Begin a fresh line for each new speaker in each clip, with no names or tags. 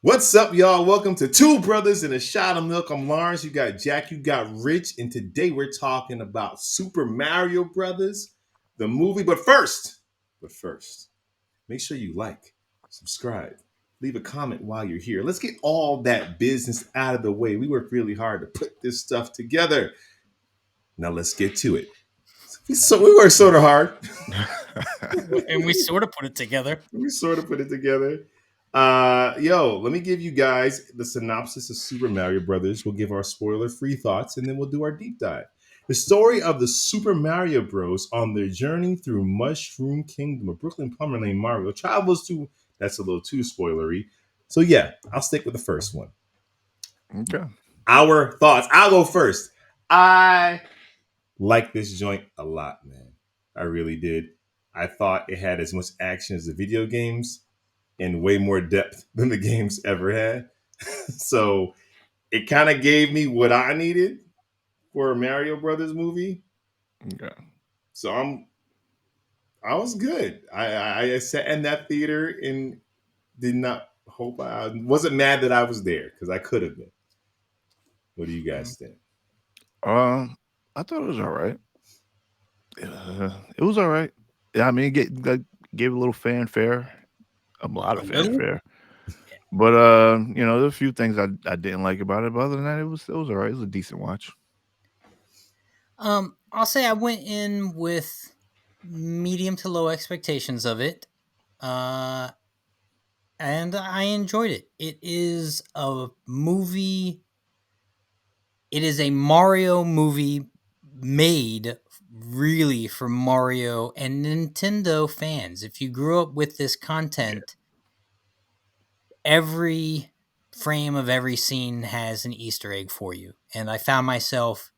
What's up, y'all? Welcome to Two Brothers and a Shot of Milk. I'm Lawrence. You got Jack. You got Rich. And today we're talking about Super Mario Brothers, the movie. But first, make sure you like, subscribe, leave a comment while you're here. Let's get all that business out of the way. We worked really hard to put this stuff together. Now let's get to it. So we worked sort of hard.
And we sort of put it together.
We sort of put it together. Let me give you guys the synopsis of Super Mario Brothers. We'll give our spoiler-free thoughts, and then we'll do our deep dive. The story of the Super Mario Bros. On their journey through Mushroom Kingdom, a Brooklyn plumber named Mario travels to. That's a little too spoilery. So yeah, I'll stick with the first one.
Okay.
Our thoughts. I'll go first. I like this joint a lot, man. I really did. I thought it had as much action as the video games and way more depth than the games ever had. So it kind of gave me what I needed for a Mario Brothers movie.
Okay.
So I was good. I sat in that theater and did not hope I wasn't mad that I was there because I could have been. What do you guys think?
I thought it was all right. It was all right. Yeah, I mean, gave a little fanfare, a lot of
A little?
fanfare. But there's a few things I didn't like about it. But other than that, it was all right. It was a decent watch.
I'll say I went in with medium to low expectations of it, and I enjoyed it. It is a movie. It is a Mario movie made really for Mario and Nintendo fans. If you grew up with this content, every frame of every scene has an Easter egg for you, and I found myself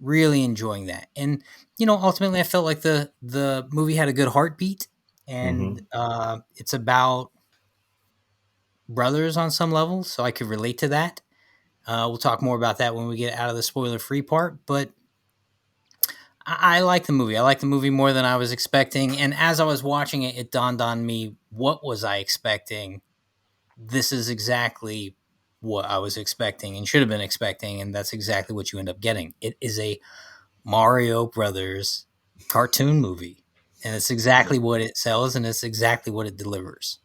really enjoying that. And ultimately I felt like the movie had a good heartbeat, and
Mm-hmm.
it's about brothers on some level, so I could relate to that. We'll talk more about that when we get out of the spoiler free part, but I like the movie. I like the movie more than I was expecting, and as I was watching it, it dawned on me, what was I expecting? This is exactly what I was expecting and should have been expecting, and that's exactly what you end up getting. It is a Mario Brothers cartoon movie, and it's exactly what it sells, and it's exactly what it delivers.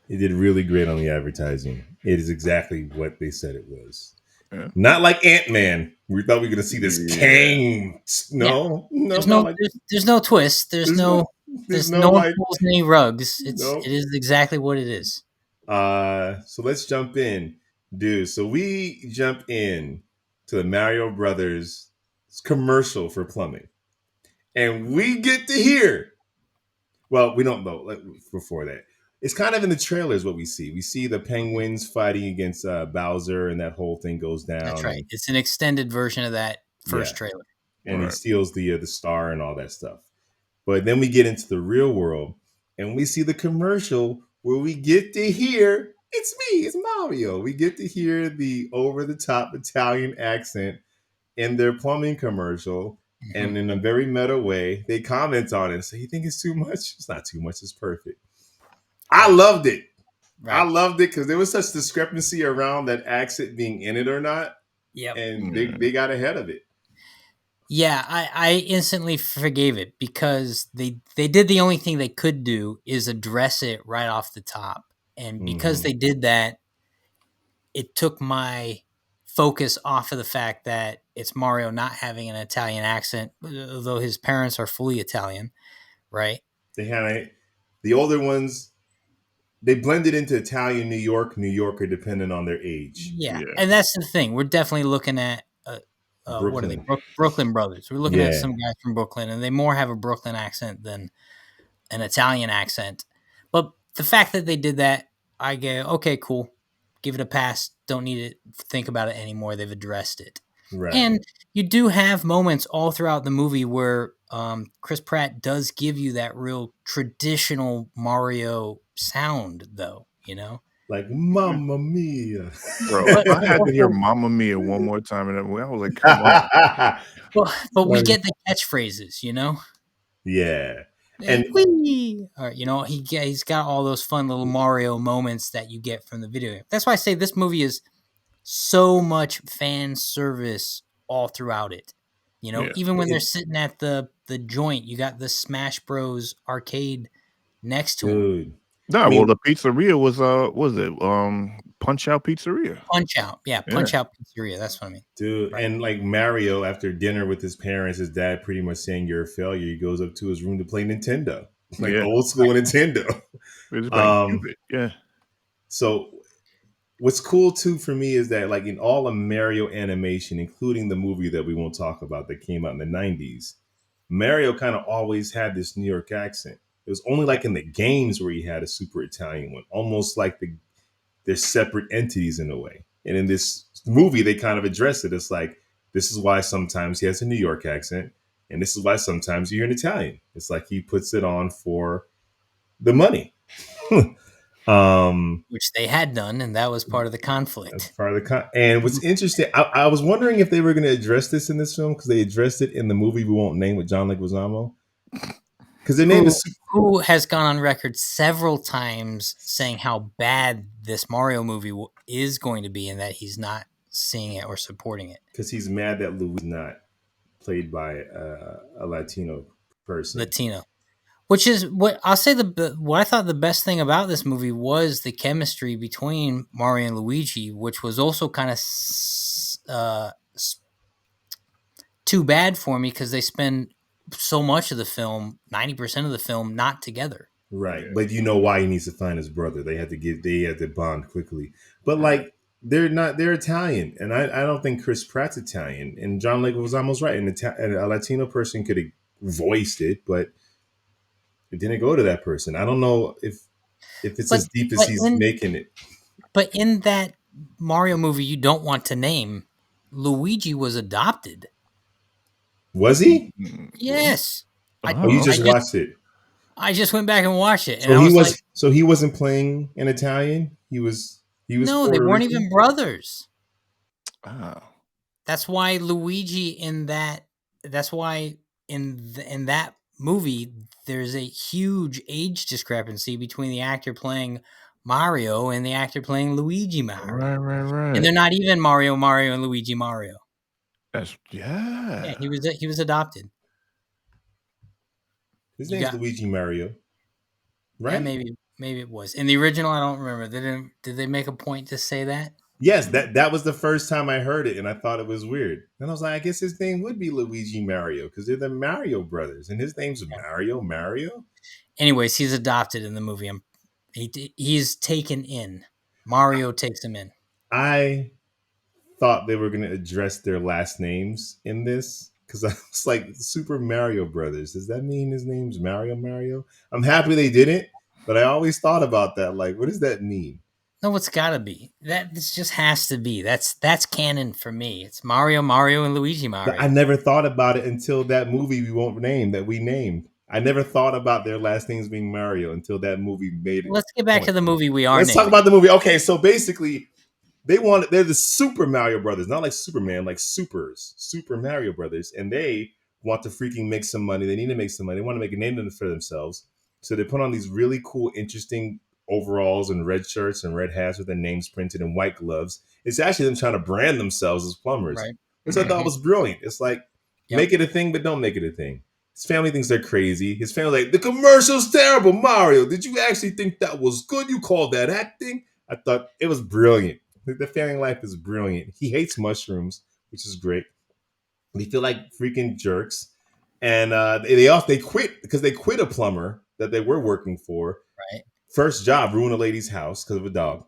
It did really great on the advertising. It is exactly what they said it was.
Yeah.
Not like Ant-Man. We thought we were going to see this
Yeah.
Kang.
Yeah,
No,
there's
not
no
like
there's no twist.
there's no there's
There's
no
no one
like
pulls any rugs.
no.
It is exactly what it is.
So let's jump in, dude. So we jump in to the Mario Brothers commercial for plumbing, and we get to hear. Well, we don't know. Before that, it's kind of in the trailers what we see. We see the penguins fighting against Bowser, and that whole thing goes
That's
down,
right.
and
It's an extended version of that
yeah,
first trailer.
and he
Right.
steals the star and all that stuff. But then we get into the real world and we see the commercial where we get to hear it's me, it's Mario. We get to hear the over the top Italian accent in their plumbing commercial.
Mhm.
And in a very meta way, they comment on it and say, "You think it's too much? It's not too much, it's perfect." I
Right.
loved it. I
Right.
loved it because there was such discrepancy around that accent being in it or not.
Yep.
And
Yeah.
they got ahead of it.
Yeah, I instantly forgave it because they did the only thing they could do is address it right off the top. And because
Mm-hmm.
they did that, it took my focus off of the fact that it's Mario not having an Italian accent, although his parents are fully Italian, right?
They had the older ones. They blended into Italian, New York, New Yorker, depending on their age.
Yeah,
Yeah.
and that's the thing. We're definitely looking at what are they?
Brooklyn.
Brooklyn brothers. We're looking at some
Yeah.
guys from Brooklyn, and they more have a Brooklyn accent than an Italian accent. But the fact that they did that, I go, okay, cool. Give it a pass. Don't need to think about it anymore. They've addressed it.
Right.
And you do have moments all throughout the movie where Chris Pratt does give you that real traditional Mario sound, though, you know?
Like Mamma Mia.
Bro,
But
I had to hear
also,
Mamma Mia one more time in that movie. I was like, come on.
but we
Funny.
get the catchphrases, you know?
Yeah. And
Whee! Or, he's got all those fun little Mario moments that you get from the video game. That's why I say this movie is so much fan service all throughout it.
Yeah.
Even when they're
it,
sitting at the joint, you got the Smash Bros arcade next to them.
dude, I
No, well,
mean,
the pizzeria was it Punch Out Pizzeria?
Punch Out, yeah,
Yeah.
Punch Out Pizzeria. That's what I mean.
dude,
Right.
and like Mario after dinner with his parents, his dad pretty much saying you're a failure. He goes up to his room to play Nintendo, like
Yeah.
old school Nintendo.
It was playing
Um,
Cupid. Yeah.
so what's cool too for me is that like in all of Mario animation, including the movie that we won't talk about that came out in the '90s, Mario kind of always had this New York accent. It was only like in the games where he had a super Italian one, almost like they're separate entities in a way. And in this movie, they kind of address it. It's like this is why sometimes he has a New York accent, and this is why sometimes you're an Italian. It's like he puts it on for the money. um,
Which they had done, and that was part of the
That's
conflict.
part of the and what's interesting, I was wondering if they were going to address this in this film because they addressed it in the movie we won't name with John Leguizamo. Because their name
Who
is
who has gone on record several times saying how bad this Mario movie is going to be, and that he's not seeing it or supporting it.
because he's mad that Louis is not played by a Latino person.
Latino. Which is what I'll say. What I thought the best thing about this movie was the chemistry between Mario and Luigi, which was also kind of too bad for me because they spend so much of the film, 90% of the film, not together.
Right,
Yeah.
but you know why he needs to find his brother. They had to bond quickly. But
Right.
like they're Italian, and I don't think Chris Pratt's Italian. And John Leguizamo's right. And a Latino person could have voiced it, but it didn't go to that person. I don't know if it's
But
as deep as
but
he's
in
making it.
but in that Mario movie, you don't want to name, Luigi was adopted.
Was he?
Yes, I
Oh, you
Oh,
I
just
just
watched it.
I just went back and watched it, and
So
I was like,
he wasn't playing an Italian. He was
no, they
Puerto
weren't
Rican.
even brothers.
oh.
That's why Luigi in that. That's why in that movie there's a huge age discrepancy between the actor playing Mario and the actor playing Luigi Mario,
Right,
and they're
right.
not even Mario and Luigi Mario.
That's
Yeah,
yeah.
he was adopted.
His
You
name's
got
Luigi Mario,
yeah,
right?
maybe it was in the original. I don't remember. Did they make a point to say that?
Yes, that was the first time I heard it, and I thought it was weird. And I was like, I guess his name would be Luigi Mario because they're the Mario brothers, and his name's
Yeah.
Mario. Mario.
Anyways, he's adopted in the movie. He's taken in. Mario takes him in.
I thought they were going to address their last names in this because I was like, Super Mario Brothers. Does that mean his name's Mario? Mario? I'm happy they didn't, but I always thought about that. Like, what does that mean?
No, it's got to be that. This just has to be. That's canon for me. It's Mario, and Luigi
I
Mario.
never thought about it until that movie we won't name that we named. I never thought about their last names being Mario until that movie made it.
Let's get back to
Point.
the movie we are
Let's talk
naming.
about the movie. Okay, so basically, they're the Super Mario Brothers, not like Superman, like Super Mario Brothers, and they want to freaking make some money. They need to make some money. They want to make a name for themselves. So they put on these really cool, interesting overalls and red shirts and red hats with their names printed and white gloves. It's actually them trying to brand themselves as plumbers,
Right.
which I thought was brilliant. It's like make
Yep.
it a thing, but don't make it a thing. His family thinks they're crazy. His family like the commercial's terrible. Mario, did you actually think that was good? You called that acting? I thought it was brilliant. The family life is brilliant. He hates mushrooms, which is great. They feel like freaking jerks, and they quit because they quit a plumber that they were working for.
Right.
First job, ruin a lady's house because of a dog,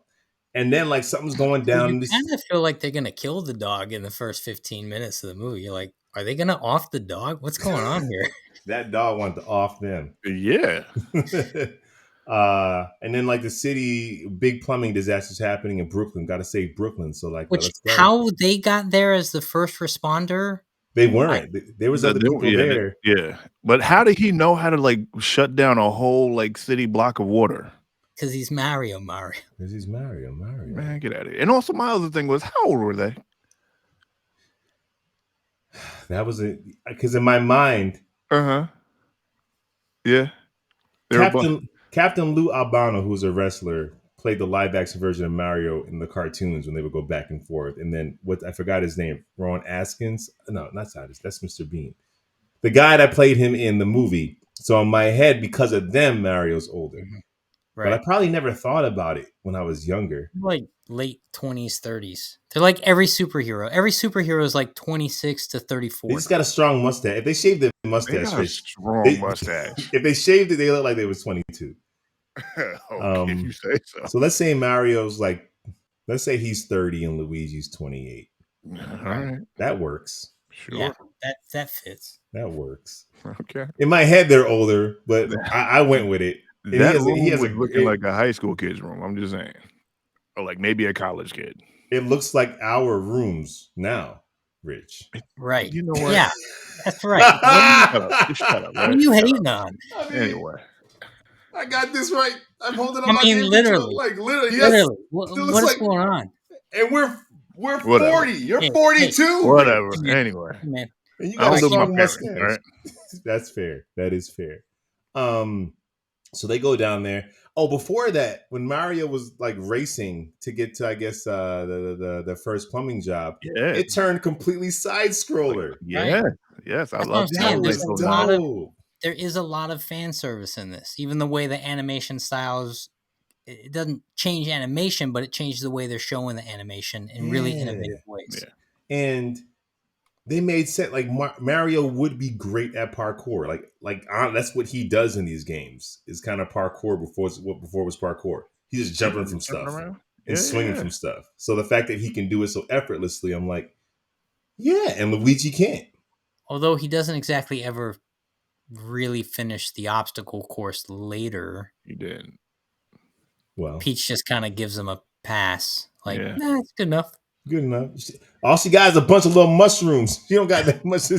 and then like something's going
Well, you
down.
kind of feel like they're gonna kill the dog in the first 15 minutes of the movie. You're like, are they gonna off the dog? What's going on here?
That dog wanted to off them.
Yeah.
And then like the city, big plumbing disasters happening in Brooklyn. Got to save Brooklyn. So like,
Which
let's go.
how they got there as the first responder?
They
I
weren't. There was other people there.
Yeah. But how did he know how to like shut down a whole like city block of water?
because he's Mario.
Because he's Mario.
Man, get out of here. And also my other thing was how old were they?
That was it. Because in my mind,
Uh-huh. Yeah.
Captain Lou Albano, who's a wrestler, played the live action version of Mario in the cartoons when they would go back and forth. And then I forgot his name, Ron Askins. No, not Askins. That's Mr. Bean. The guy that played him in the movie. So in my head, because of them, Mario's older.
Mhm.
But I
Right.
probably never thought about it when I was younger.
Like late 20s, 30s. They're like every superhero. Every superhero is like 26 to
They
34.
just got a strong mustache. If they shaved their
They
mustache,
got a strong
they,
mustache.
if they shaved it, they look like they was 22.
Okay, if you say so.
So let's say Mario's like, let's say he's 30 and Luigi's 28.
All right.
That works.
Sure.
Yeah, that fits.
That works.
Okay.
In my head, they're older, but I went with it. And
That
he
room
has
was looking like a high school kid's room. I'm just saying, or like maybe a college kid.
It looks like our rooms now, Rich.
Right.
You know what?
Yeah, that's right.
Just shut up.
What are
Right?
you
Shut
hating
up.
on?
I mean,
Anyway,
I got this right. I'm holding up
I
my
mean,
game
literally.
control. Like literally, yes.
Literally.
It looks
What is
like,
going on?
and we're
Whatever.
40. You're
Hey,
42.
whatever.
Rich.
man.
Anyway,
Man.
And you
I
got a
don't know my
strong
parents.
mustache.
All right.
That's fair. That is fair. So they go down there. Oh, before that, when Mario was like racing to get to, I guess, the first plumbing job,
Yeah.
it turned completely side scroller.
Yeah. Yes, I
That's what
love
I'm saying.
That
There's
was
a lot of
dope.
there is a lot of fan service in this. Even the way the animation styles, it doesn't change animation, but it changes the way they're showing the animation in really innovative ways.
Yeah.
And they made sense. Like Mario would be great at parkour. That's what he does in these games. Is kind of parkour before it was parkour. He's just jumping from stuff
around.
and swinging from stuff. So the fact that he can do it so effortlessly, I'm like, yeah. And Luigi can't.
Although he doesn't exactly ever really finish the obstacle course later.
He didn't.
Well,
Peach just kind of gives him a pass. Like,
Yeah.
nah, it's good enough.
good enough. All she got is a bunch of little mushrooms. She don't got that much.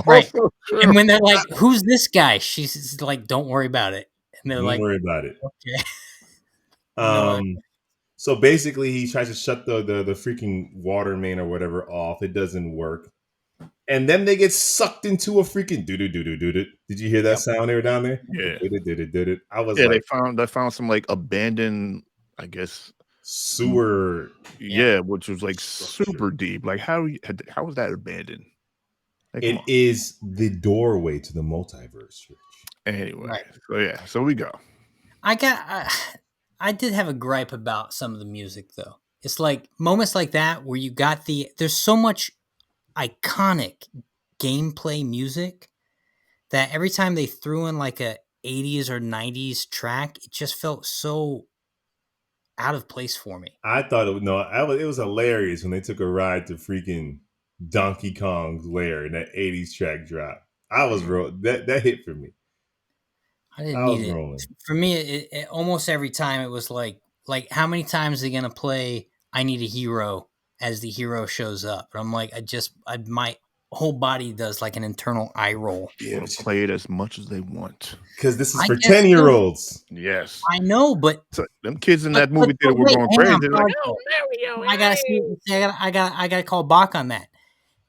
Right.
Also true.
And when they're like, "Who's this guy?" She's like, "Don't worry about it." And they're
Don't
like,
worry about it.
"Okay." No,
So basically, he tries to shut the freaking water main or whatever off. It doesn't work, and then they get sucked into a freaking doo doo doo doo doo. Did you hear that sound? They were down there.
Yeah.
Doo-doo-doo-doo-doo. I was
Yeah,
like,
they found some like abandoned, I guess,
sewer.
yeah, which was like
Structure.
super deep. Like how was that abandoned? Like, come
It
on.
is the doorway to the multiverse, Rich.
Anyway,
Right.
so yeah, so we go.
I did have a gripe about some of the music though. It's like moments like that where you got there's so much iconic gameplay music that every time they threw in like a 80s or 90s track, it just felt so out of place for me.
I thought it was hilarious when they took a ride to freaking Donkey Kong's lair and that 80s track drop. I was that hit for me.
I didn't
I was
need it.
rolling.
For me, it almost every time it was like how many times are they gonna play "I Need a Hero" as the hero shows up? And I'm like, my whole body does like an internal eye roll.
Yeah,
We'll play it as much as they want.
because this is
I
for
guess
10-year-olds.
Yes.
I know, but
So them kids in that movie
but
theater were
wait,
going
hang
crazy.
on,
They're like,
pause
oh, Mario,
I gotta see. I gotta call Bach on that.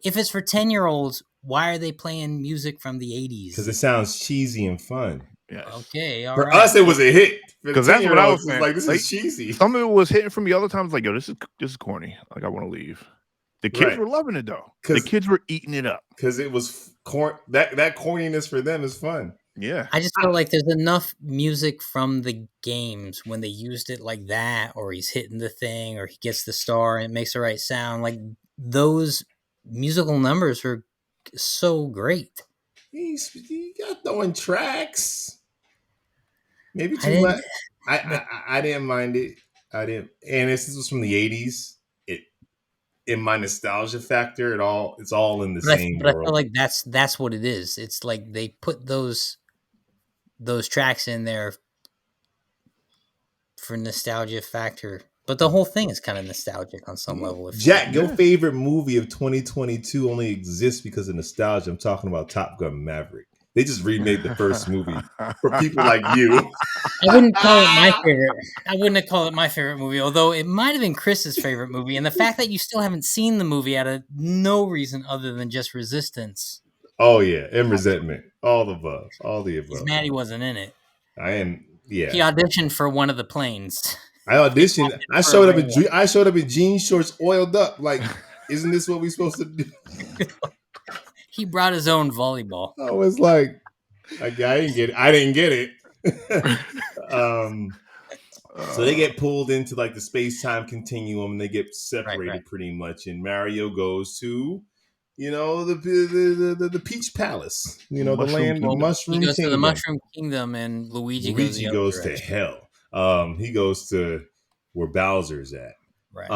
If it's for 10-year-olds, why are they playing music from the 80s?
Because it sounds cheesy and fun.
yes.
Okay, all
For
right.
us, it was a hit.
Because that's what I was saying.
Like, this
Like,
is cheesy.
Some of it was hitting for me. Other times, like, yo, this is corny. Like, I want to leave. The kids
Right.
were loving it though. The kids were eating it up.
Because it was that corniness for them is fun.
Yeah.
I just feel like there's enough music from the games when they used it like that, or he's hitting the thing, or he gets the star and it makes the right sound. Like those musical numbers were so great.
You got throwing tracks. Maybe
I
too
didn't-
much. I didn't mind it. I didn't. And this was from the 80s. In my nostalgia factor, it's all in the same
But I
world.
feel like that's what it is. It's like they put those tracks in there for nostalgia factor. But the whole thing is kind of nostalgic on some level.
Jack, your favorite movie of 2022 only exists because of nostalgia. I'm talking about Top Gun Maverick. They just remade the first movie for people like you.
I wouldn't call it my favorite. I wouldn't call it my favorite movie, although it might have been Chris's favorite movie. And the fact that you still haven't seen the movie out of no reason other than just resistance.
Oh yeah, and resentment. All the above.
He's mad he wasn't in it.
I am.
He
Yeah.
auditioned for one of the planes.
I auditioned. I
For a
showed up in.
railway.
I showed up in jean shorts, oiled up. Like, isn't this what we supposed to do?
He brought his own volleyball.
I was like, I didn't get it. I didn't get it. um. So they get pulled into like the space time continuum, and they get
Right, right.
separated pretty much. And Mario goes to, the Peach Palace. The
Mushroom
land, the
Kingdom.
He
Mushroom
goes to the
Kingdom.
Mushroom Kingdom, and Luigi goes
Luigi
the other
goes to
direction.
hell. He goes to where Bowser's at.
Right.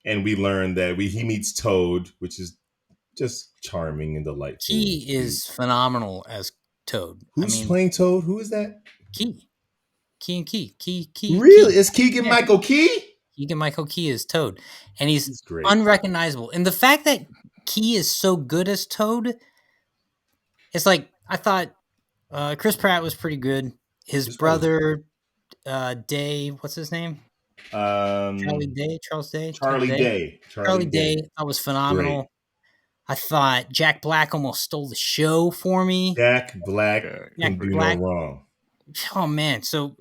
And we learn that he meets Toad, which is just charming and delightful.
He is phenomenal as Toad.
Who's playing Toad? Who is that?
Key. Key.
Really? It's Keegan Michael Key?
Keegan Michael Key is Toad. And he's
great.
Unrecognizable. And the fact that Key is so good as Toad, it's like, I thought Chris Pratt was pretty good. His brother, Day, what's his name? Charlie Day? Charles Day?
Charlie Day.
Charlie Day, I was phenomenal. Great. I thought Jack Black almost stole the show for me.
Jack Black can do no wrong.
Oh, man. So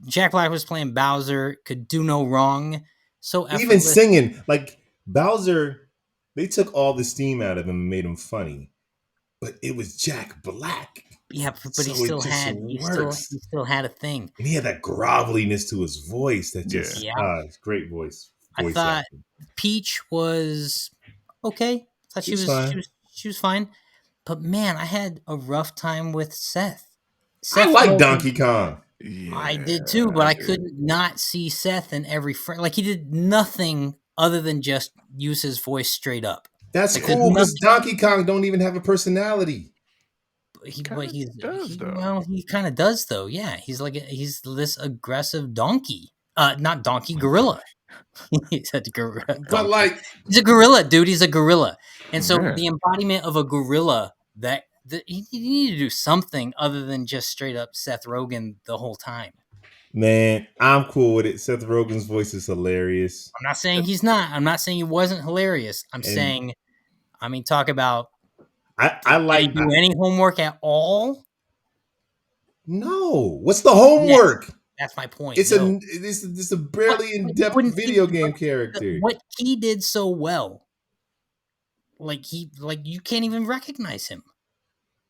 Jack Black was playing Bowser, could do no wrong. So effortless.
Even singing. Like, Bowser, they took all the steam out of him and made him funny. But it was Jack Black.
Yeah, but he still had a thing.
And he had that groveliness to his voice that just it's great voice
I thought acting. Peach was okay. I thought she was fine. But man, I had a rough time with Seth.
I like Donkey Kong.
Yeah, I did too, but I couldn't not see Seth in every frame. Like, he did nothing other than just use his voice straight up.
That's like, cool because Donkey Kong don't even have a personality.
He kind of does though. Yeah, he's this aggressive donkey. Not donkey, gorilla. He's a gorilla.
But like,
he's a gorilla, dude. He's a gorilla, and so the embodiment of a gorilla that you need to do something other than just straight up Seth Rogen the whole time.
Man, I'm cool with it. Seth Rogen's voice is hilarious.
I'm not saying he's not. I'm not saying he wasn't hilarious. I'm saying, I mean, talk about.
I like.
Did he do any homework at all?
No. What's the homework?
Yes, that's my point.
It's a barely in-depth video game character.
What he did so well, like you can't even recognize him.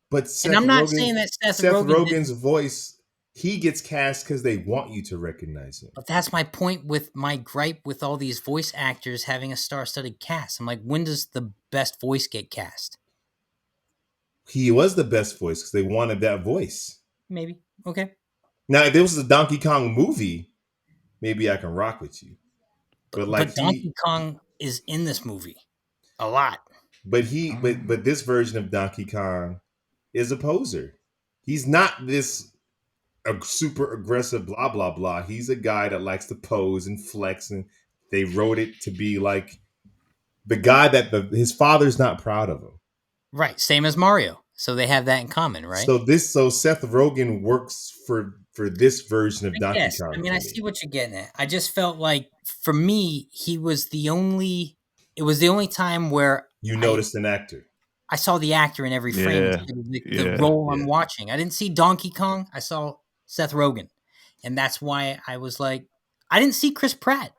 But
and I'm not saying that Seth
Rogen's voice, he gets cast because they want you to recognize him.
But that's my point with my gripe with all these voice actors having a star-studded cast. I'm like, when does the best voice get cast?
He was the best voice because they wanted that voice.
Maybe. Okay.
Now, if there was a Donkey Kong movie, maybe I can rock with you.
But Donkey Kong is in this movie a lot.
But but this version of Donkey Kong is a poser. He's not this super aggressive blah blah blah. He's a guy that likes to pose and flex, and they wrote it to be like the guy that his father's not proud of him.
Right, same as Mario. So they have that in common, right?
So Seth Rogen works for this version of Donkey Kong.
I mean, I see what you're getting at. I just felt like, for me, it was the only time where
you noticed an actor.
I saw the actor in every frame, the role I'm watching. I didn't see Donkey Kong. I saw Seth Rogen. And that's why I was like, I didn't see Chris Pratt.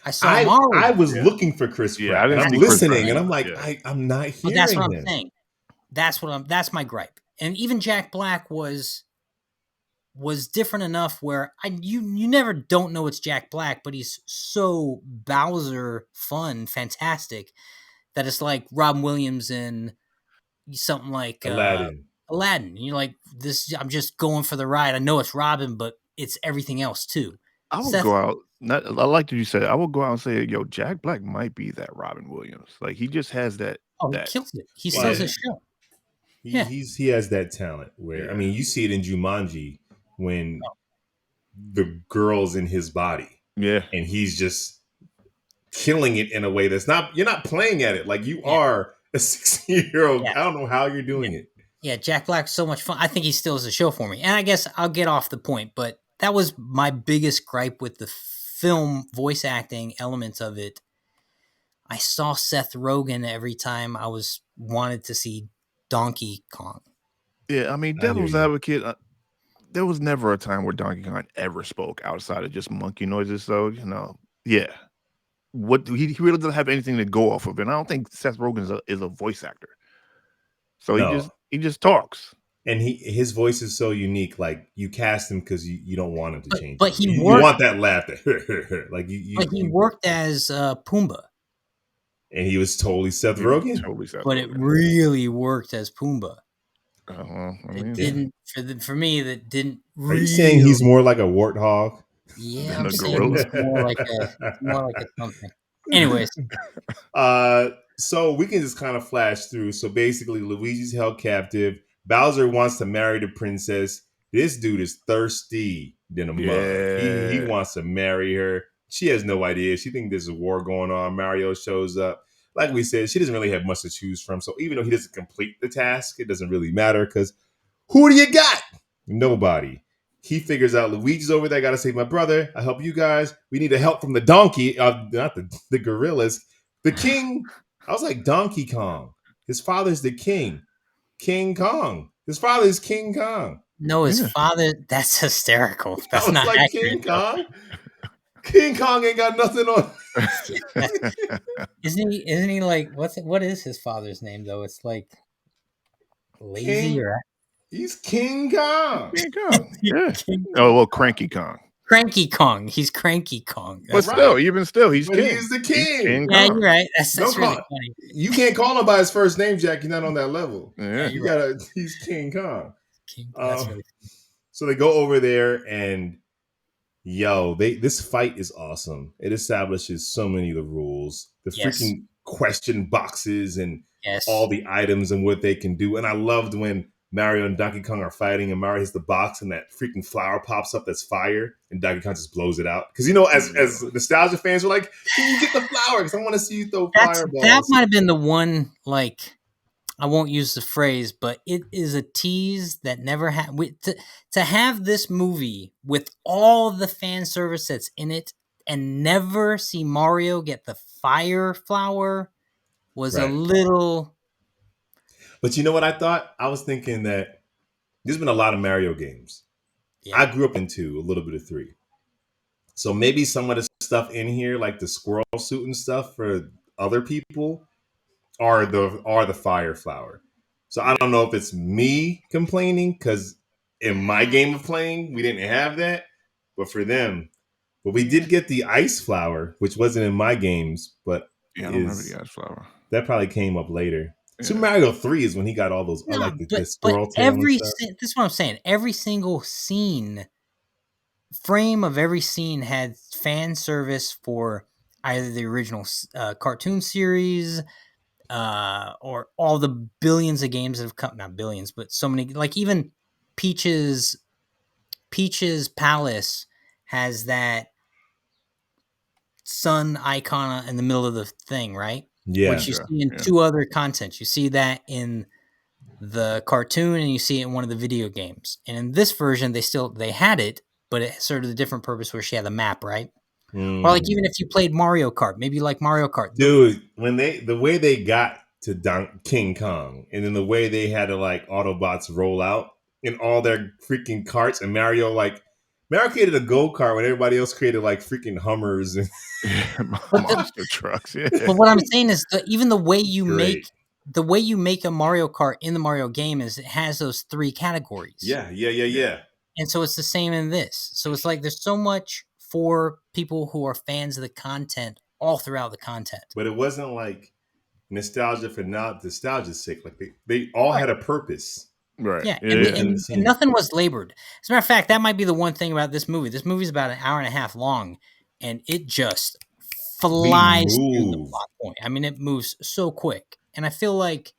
I saw Mario.
I was looking for Chris Pratt. And I'm listening, and I'm like, I'm not hearing
that's what I'm saying. That's my gripe. And even Jack Black was different enough where you never don't know it's Jack Black, but he's so Bowser fun, fantastic, that it's like Robin Williams in something like
Aladdin.
And you're like, this. I'm just going for the ride. I know it's Robin, but it's everything else too.
I would go out. I like that you said. I would go out and say, "Yo, Jack Black might be that Robin Williams. Like, he just has that."
Oh, he kills it. He sells his show.
He has that talent where, I mean, you see it in Jumanji when the girl's in his body. Yeah. And he's just killing it in a way that's not, you're not playing at it like you are a 16-year-old. Yeah. I don't know how you're doing it.
Yeah, Jack Black's so much fun. I think he steals the show for me. And I guess I'll get off the point, but that was my biggest gripe with the film voice acting elements of it. I saw Seth Rogen every time I wanted to see Donkey Kong.
Yeah, I mean, devil's advocate, there was never a time where Donkey Kong ever spoke outside of just monkey noises. So yeah. What he really doesn't have anything to go off of, and I don't think Seth Rogen is a voice actor. So
No,
he just talks.
and his voice is so unique. Like you cast him because you don't want him to change
but
it.
he
You
worked.
want that laugh, like
But he worked as Pumbaa.
and he was totally Seth Rogen.
Totally Seth
But it
Rogen.
really worked as Pumbaa.
I
It
mean,
didn't for me. That didn't.
Are you saying he's
really-
more like a warthog?
Yeah,
than
I'm
a
saying
gorilla?
it's more like a something. Anyways,
So we can just kind of flash through. So basically, Luigi's held captive. Bowser wants to marry the princess. This dude is thirsty than a mug. He
Yeah.
wants to marry her. She has no idea. She thinks there's a war going on. Mario shows up. Like we said, she doesn't really have much to choose from. So even though he doesn't complete the task, it doesn't really matter because who do you got? Nobody. He figures out Luigi's over there. I gotta save my brother. I help you guys. We need the help from the donkey, not the gorillas. The king. I was like Donkey Kong. His father's the king. King Kong. His father is King Kong.
no, his
Yeah.
father. That's hysterical.
I
That's
was
not
like
accurate.
King Kong. King Kong ain't got nothing on.
Isn't he like what is his father's name though? It's like lazy
King.
or
He's King Kong.
King Kong. Yeah.
King
Oh well, Cranky Kong.
Cranky Kong. He's Cranky Kong.
But
That's
right.
even still, he's
But
king.
he's the
He's
king.
King
Yeah,
Kong.
you're right. That's
Don't
really
call.
funny.
You can't call him by his first name, Jack. You're not on that level.
Yeah.
You gotta. He's King Kong.
King. That's
Um,
really
So they go over there and this fight is awesome. It establishes so many of the rules, the
Yes.
freaking question boxes and
yes.
all the items and what they can do. And I loved when Mario and Donkey Kong are fighting and Mario hits the box and that freaking flower pops up that's fire and Donkey Kong just blows it out. Because as nostalgia fans were like, can you get the flower? Because I want to see you throw fireballs.
That might have been the one, like, I won't use the phrase, but it is a tease that never happened. To have this movie with all the fan service that's in it and never see Mario get the fire flower was a
Right.
little.
But you know what I thought? I was thinking that there's been a lot of Mario games.
Yeah.
I grew up in 2, a little bit of 3. So maybe some of the stuff in here, like the squirrel suit and stuff for other people, are the fire flower. So I don't know if it's me complaining because in my game of playing we didn't have that, but for them, but we did get the ice flower, which wasn't in my games, but
Yeah, I don't remember the ice flower.
that probably came up later.
Yeah.
Super Mario 3 is when he got all those. I like the squirrel tail and stuff.
This is what I'm saying. Every single frame of every scene had fan service for either the original cartoon series or all the billions of games that have come, not billions, but so many, like even Peach's Palace has that sun icon in the middle of the thing, right?
Yeah.
Which you see in 2 other contents. You see that in the cartoon and you see it in one of the video games. And in this version, they had it, but it served a different purpose where she had the map, right? Or like even if you played Mario Kart, maybe like Mario Kart.
Dude, when the way they got to King Kong and then the way they had to like Autobots roll out in all their freaking carts and Mario created a go-kart when everybody else created like freaking Hummers and
monster trucks. Yeah.
But what I'm saying is even the way you make a Mario Kart in the Mario game is it has those 3 categories.
Yeah.
And so it's the same in this. So it's like there's so much for people who are fans of the content all throughout the content.
But it wasn't like nostalgia for not nostalgia's sake. Like they all had a purpose.
Right.
Yeah. And nothing was labored. As a matter of fact, that might be the one thing about this movie. This movie's about an hour and a half long, and it just flies through the plot point. I mean, it moves so quick. And I feel like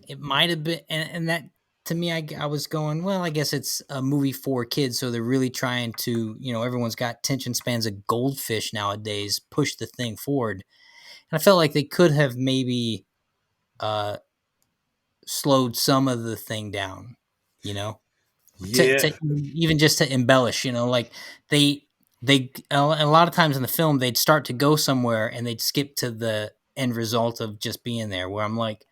it might have been, and that to me, I was going, well, I guess it's a movie for kids, so they're really trying to, everyone's got attention spans of goldfish nowadays, push the thing forward. And I felt like they could have maybe slowed some of the thing down,
Yeah.
to even just to embellish, like they a lot of times in the film they'd start to go somewhere and they'd skip to the end result of just being there. Where I'm like,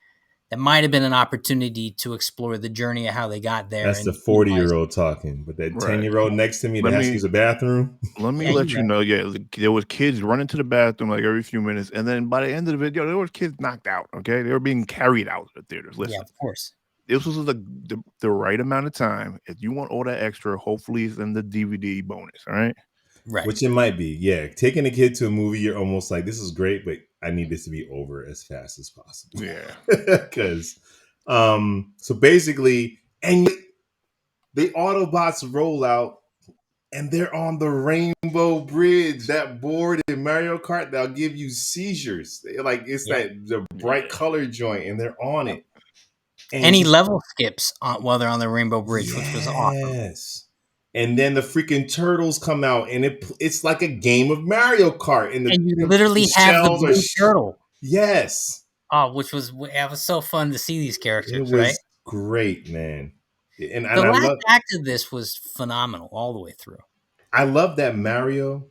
that might have been an opportunity to explore the journey of how they got there
That's the
and utilize.
40-year-old talking, but that
Right.
10-year-old next to me that
Let
has to
me
use a bathroom.
let me
Yeah,
let
you
you
know.
know. Yeah, there was kids running to the bathroom like every few minutes, and then by the end of the video, there was kids knocked out. Okay, they were being carried out of the theaters.
Yeah,
Listen,
of course.
this was the right amount of time. If you want all that extra, hopefully it's in the DVD bonus. All right.
Right.
Which it might be. Yeah. Taking a kid to a movie, you're almost like, this is great, but I need this to be over as fast as possible.
Yeah.
Because so basically, and the Autobots roll out and they're on the Rainbow Bridge, that board in Mario Kart that'll give you seizures. Like it's
Yep.
that the bright color joint, and they're on
Yep.
it. And
Any level skips while they're on the Rainbow Bridge, which was awesome.
yes. And then the freaking turtles come out, and it's like a game of Mario Kart, and
And you
the
literally have the
shells are
blue turtle.
yes.
Which was it was so fun to see these
It
characters, right?
was great, man. And
The
I
last
love
act of this was phenomenal all the way through.
that Mario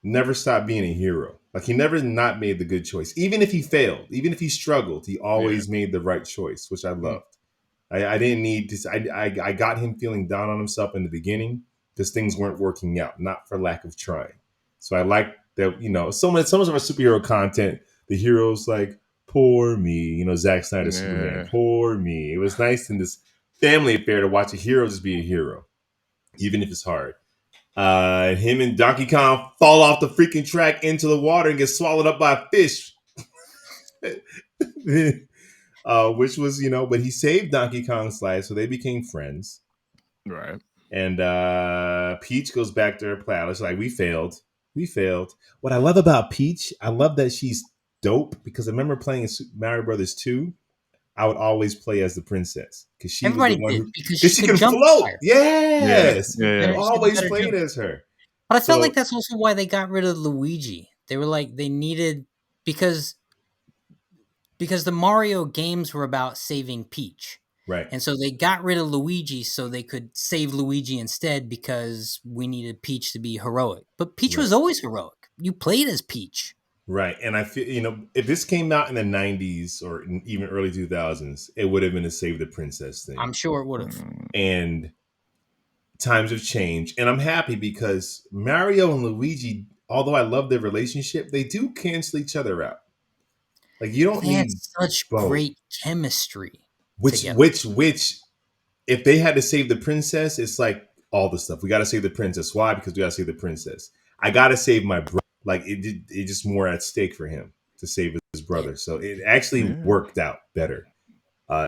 never stopped being a hero. Like he never not made the good choice. Even if he failed, even if he struggled, he
Yeah.
always made the right choice, which I
Mm.
loved. I didn't need to. I got him feeling down on himself in the beginning because things weren't working out, not for lack of trying. So I like that. So much of our superhero content, the heroes like poor me. Zack Snyder Superman,
Yeah.
poor me. It was nice in this family affair to watch a hero just be a hero, even if it's hard. Him and Donkey Kong fall off the freaking track into the water and get swallowed up by a fish. Which was, but he saved Donkey Kong's life, so they became friends.
Right.
And Peach goes back to her palace, like, we failed. We failed. What I love about Peach, I love that she's dope because I remember playing in Super Mario Brothers 2. I would always play as the princess because she was the
Everybody
one
did
who,
because
because
she
she
could
can
jump
float.
higher.
Yeah.
Yes.
Yeah.
She had the
Always
better
played
jump.
as her.
But I felt
So,
like that's also why they got rid of Luigi. They were like they needed because the Mario games were about saving Peach.
right,
And so they got rid of Luigi so they could save Luigi instead because we needed Peach to be heroic. But Peach
right.
was always heroic. You played as Peach.
Right. And I feel, if this came out in the 90s or even early 2000s, it would have been a Save the Princess thing.
I'm sure it would have.
Mm.
And times have changed. And I'm happy because Mario and Luigi, although I love their relationship, they do cancel each other out. Like you don't
They had
need
such
both.
great chemistry
Which,
together.
which, if they had to save the princess, it's like all the stuff. We got to save the princess. Why? Because we got to save the princess. I got to save my brother. Like it just more at stake for him to save his
Yeah.
brother. So it actually
Yeah.
worked out better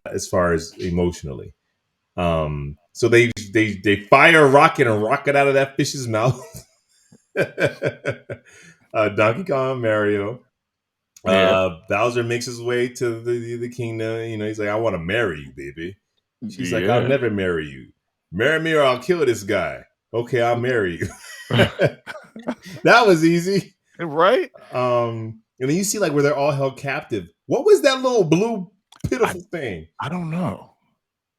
as far as emotionally. So they fire a rocket and rocket out of that fish's mouth. Donkey Kong, Mario.
Yeah.
Bowser makes his way to the kingdom. He's like, I want to marry you, baby. She's like, I'll
Yeah.
never marry you. Marry me or I'll kill this guy. Okay, I'll marry you. That was easy.
Right.
And then you see like where they're all held captive. What was that little blue pitiful thing?
I don't know,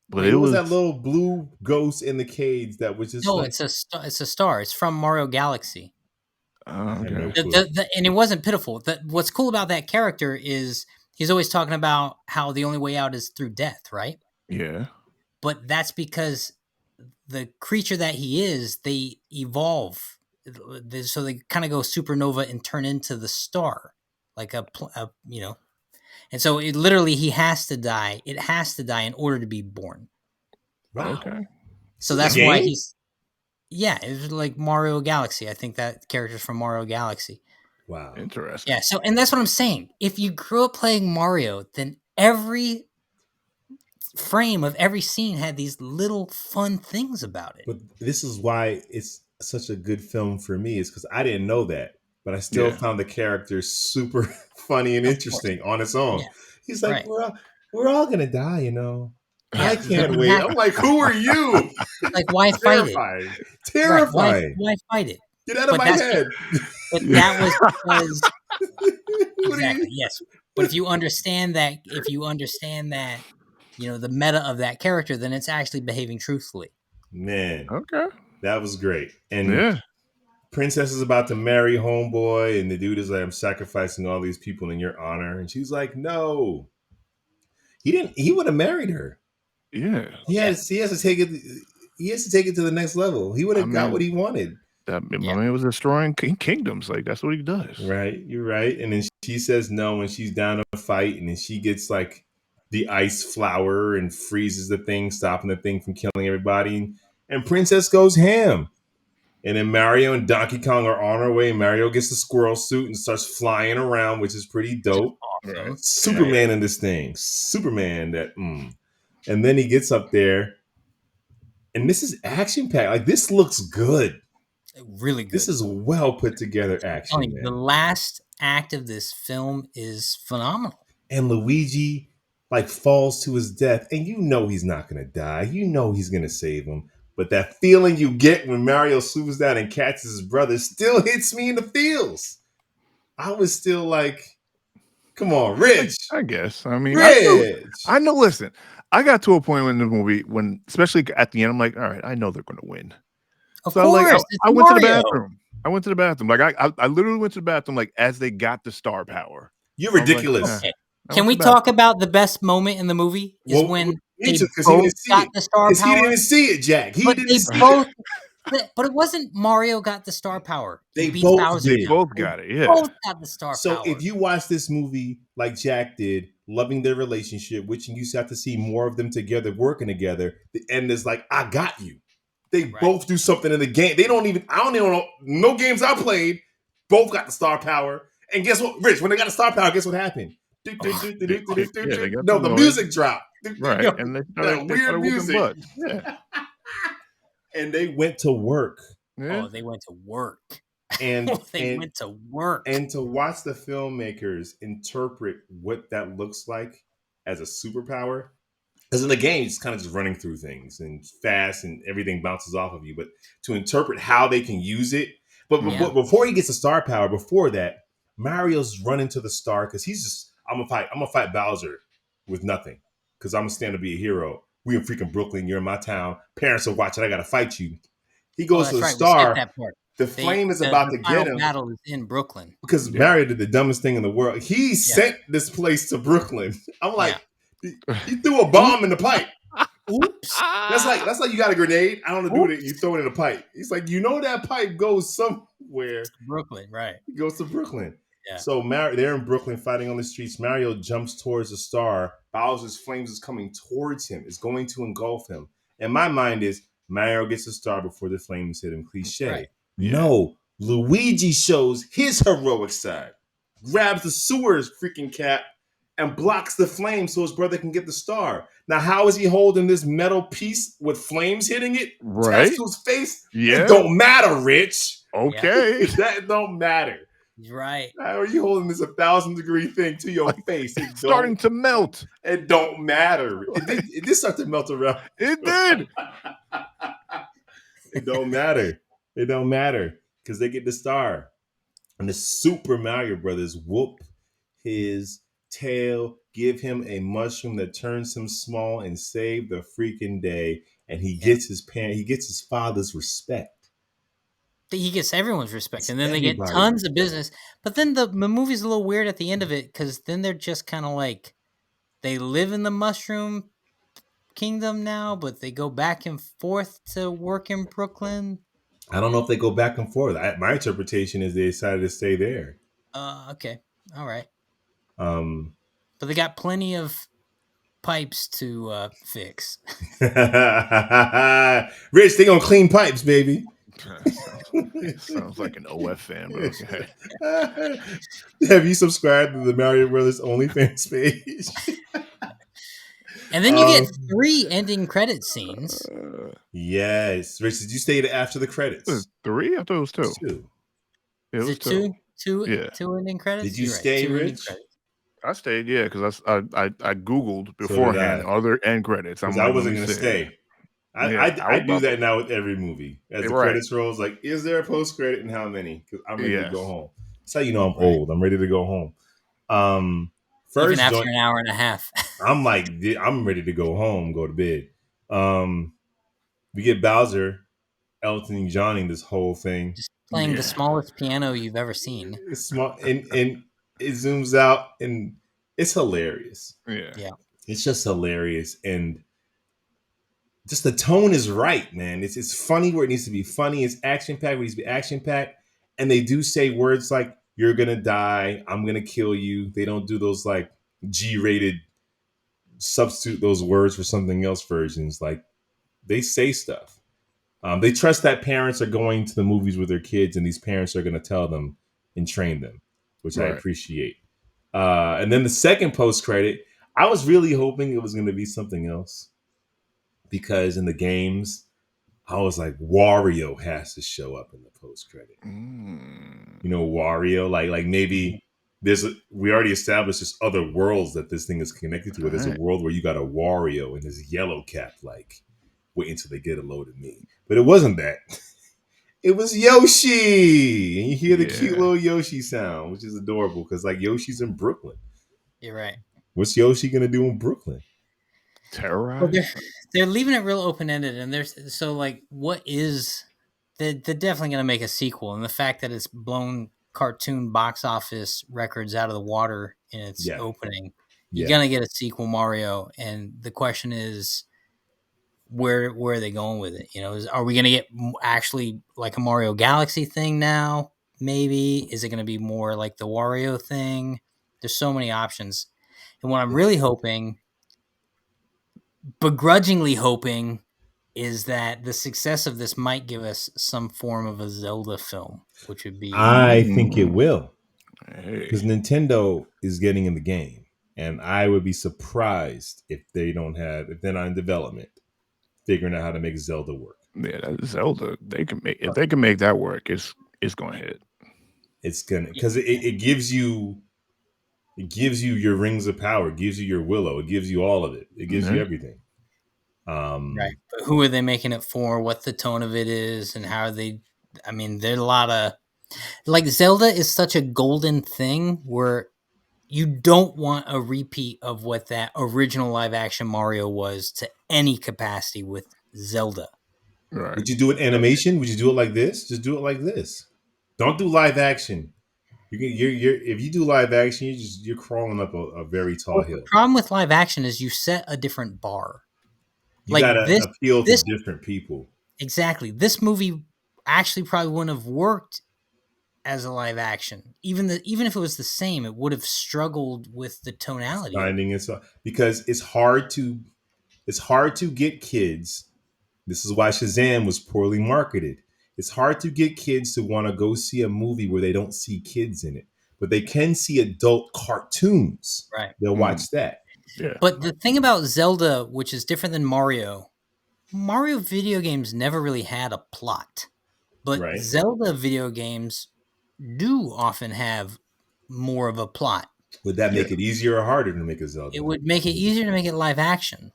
but
Like,
it
what was
was.
that little blue ghost in the cage that was just
No,
like,
it's a star. It's from Mario Galaxy.
I had no
Okay.
clue.
And it wasn't pitiful. What's cool about that character is he's always talking about how the only way out is through death, right?
Yeah.
But that's because the creature that he is, they evolve. So they kind of go supernova and turn into the star, like And so it literally he has to die. It has to die in order to be born.
Wow.
Okay.
So
This is a
that's why
game?
it was like Mario Galaxy. I think that character's from Mario Galaxy.
Wow.
Interesting.
Yeah, so and that's what I'm saying. If you grew up playing Mario, then every frame of every scene had these little fun things about it.
But this is why it's such a good film for me, is because I didn't know that. But I still
Yeah.
found the character super funny and
Of course.
interesting on its own.
Yeah.
He's like,
Right.
we're all gonna die. I
Yeah.
can't wait. I'm
Exactly.
like, who are you?
Like why fight it?
Terrifying.
Right.
Terrifying.
Why fight it?
Get out of
But
my
that's
head.
but that was because
What are
exactly,
you?
yes. But if you understand that the meta of that character, then it's actually behaving truthfully.
Man,
Okay.
that was great. And
Yeah.
Princess is about to marry homeboy, and the dude is like, I'm sacrificing all these people in your honor. And she's like, no. He would have married her.
Yeah.
He has to take it. He has to take it to the next level. He would have got what he wanted.
My man was destroying kingdoms. Like, that's what he does.
Right, you're right. And then she says no when she's down to fight, and then she gets like the ice flower and freezes the thing, stopping the thing from killing everybody. And Princess goes ham. And then Mario and Donkey Kong are on our way. Mario gets the squirrel suit and starts flying around, which is pretty dope.
Awesome.
Superman in this thing. Superman that. And then he gets up there, and this is action packed. Like, this looks good.
Really good.
This is well put together action. Man.
The last act of this film is phenomenal.
And Luigi like falls to his death, and you know he's not gonna die. You know he's gonna save him. But that feeling you get when Mario swoops down and catches his brother still hits me in the feels. I was still like, come on, Rich.
I guess. I mean,
Rich.
I know. Listen, I got to a point in the movie when, especially at the end, I'm like, all right, I know they're going to win.
Of course.
I went to the bathroom. Like, I literally went to the bathroom, like, as they got the star power.
You're ridiculous.
Like, okay. Can we talk about the best moment in the movie? Is when they both got the star power.
He didn't see it, Jack.
But it wasn't Mario got the star power.
They both
got it. Yeah,
both got the star power.
So if you watch this movie like Jack did, loving their relationship, which you have to see more of them together, working together, the end is like, I got you. They both do something in the game. I don't even know. No games I played, both got the star power. And guess what, Rich? When they got the star power, guess what happened? The music dropped.
Right. And they started
weird music.
Yeah.
And they went to work.
Yeah. Oh, they went to work.
And
went to work.
And to watch the filmmakers interpret what that looks like as a superpower. Because in the game, it's kind of just running through things and fast and everything bounces off of you. But to interpret how they can use it. But before he gets the star power, before that, Mario's running to the star because he's just, I'm gonna fight Bowser with nothing. Because I'm gonna stand to be a hero. We in freaking Brooklyn, you're in my town. Parents are watching, I gotta fight you. He goes to the star. The flame is about to get him.
Battle is in Brooklyn.
Because Mario did the dumbest thing in the world. He sent this place to Brooklyn. I'm like, he threw a bomb in the pipe. Oops. That's like you got a grenade. I don't know do it. You throw it in a pipe. He's like, that pipe goes somewhere.
Brooklyn, right?
It goes to Brooklyn.
Yeah.
So they're in Brooklyn fighting on the streets. Mario jumps towards the star. Bowser's flames is coming towards him. It's going to engulf him. And my mind is Mario gets the star before the flames hit him. Cliche. Right. Yeah. No. Luigi shows his heroic side. Grabs the sewer's freaking cap and blocks the flame so his brother can get the star. Now, how is he holding this metal piece with flames hitting it?
Right.
To his face?
Yeah.
It don't matter, Rich.
Okay.
That don't matter.
Right.
How are you holding this 1,000-degree thing to your face?
It's starting to melt.
It don't matter. It did start to melt around.
It did.
It don't matter. It don't matter because they get the star. And the Super Mario Brothers whoop his tail, give him a mushroom that turns him small and save the freaking day. And he gets his father's respect.
He gets everyone's respect, and then they get tons of business. But then the movie's a little weird at the end of it because then they're just kind of like they live in the mushroom kingdom now, but they go back and forth to work in Brooklyn.
I don't know if they go back and forth. My interpretation is they decided to stay there.
Okay, all right. But they got plenty of pipes to fix.
Rich, they gonna clean pipes, baby.
Sounds like an OF fan, but okay.
Have you subscribed to the Mario Brothers OnlyFans page?
And then you get 3 ending credit scenes.
Yes. Rich, did you stay after the credits?
3? I thought it was 2.
It was 2? Two ending credits?
Did you stay, Rich?
I stayed, because I Googled beforehand other end credits.
I wasn't going to stay. I do that now with every movie. As the credits rolls, like, is there a post credit and how many? Because I'm ready to go home. That's how you know I'm old. I'm ready to go home.
First, even after an hour and a half.
I'm like, I'm ready to go home, go to bed. We get Bowser, Elton and Johnny this whole thing.
Just playing the smallest piano you've ever seen.
It's small and it zooms out and it's hilarious.
Yeah.
It's just hilarious, and just the tone is right, man. It's funny where it needs to be funny. It's action packed where it needs to be action packed, and they do say words like "You're gonna die," "I'm gonna kill you." They don't do those like G-rated substitute those words for something else versions. Like they say stuff. They trust that parents are going to the movies with their kids, and these parents are going to tell them and train them, which I
Right.
appreciate. And then the second post credit, I was really hoping it was going to be something else because in the games, I was like, Wario has to show up in the post credit. You know, Wario, like maybe we already established there's other worlds that this thing is connected to. Where there's a
Right.
world where you got a Wario and this yellow cap, like wait until they get a load of me. But it wasn't that. It was Yoshi, and you hear the cute
Yeah.
little Yoshi sound, which is adorable because like Yoshi's in Brooklyn.
You're right.
What's Yoshi gonna do in Brooklyn?
Well,
Terrorize.
they're leaving it real open ended, and there's so like, what is they're definitely going to make a sequel, and the fact that it's blown cartoon box office records out of the water in its
Yeah,
opening, you're
yeah.
going to get a sequel Mario, and the question is, where are they going with it? You know, are we going to get actually like a Mario Galaxy thing now? Maybe is it going to be more like the Wario thing? There's so many options, and what I'm really hoping, begrudgingly hoping, is that the success of this might give us some form of a Zelda film, which would be
I think it
Mm.
will
Hey.
because Nintendo is getting in the game, and I would be surprised if if they're not in development, figuring out how to make Zelda work.
Yeah, that Zelda. They can make if they can make that work. It's gonna hit.
It's gonna because it gives you your rings of power, it gives you your willow, it gives you all of it, it gives you
Yeah.
everything.
right.
Um,
But who are they making it for? What the tone of it is, and how are they? I mean, there's a lot of like Zelda is such a golden thing where you don't want a repeat of what that original live action Mario was to any capacity with Zelda.
Right.
would you do it
So,
animation? Would you do it like this? Just do it like this. Don't do live action. You're if you do live action, you're crawling up a very tall
well, the
hill.
problem with live action is you set a different bar.
You
Like
gotta appeal to
this
different people.
exactly. This movie actually probably wouldn't have worked as a live action. Even if it was the same, it would have struggled with the tonality of it.
Finding it so because it's hard to get kids. This is why Shazam was poorly marketed. It's hard to get kids to want to go see a movie where they don't see kids in it, but they can see adult cartoons.
Right.
They'll
Mm.
watch that,
Yeah.
But the thing about Zelda, which is different than Mario video games never really had a plot. But
right?
Zelda video games do often have more of a plot.
Would that
Yeah.
make it easier or harder to make a
It
Zelda
would make it
movie?
easier to make it live action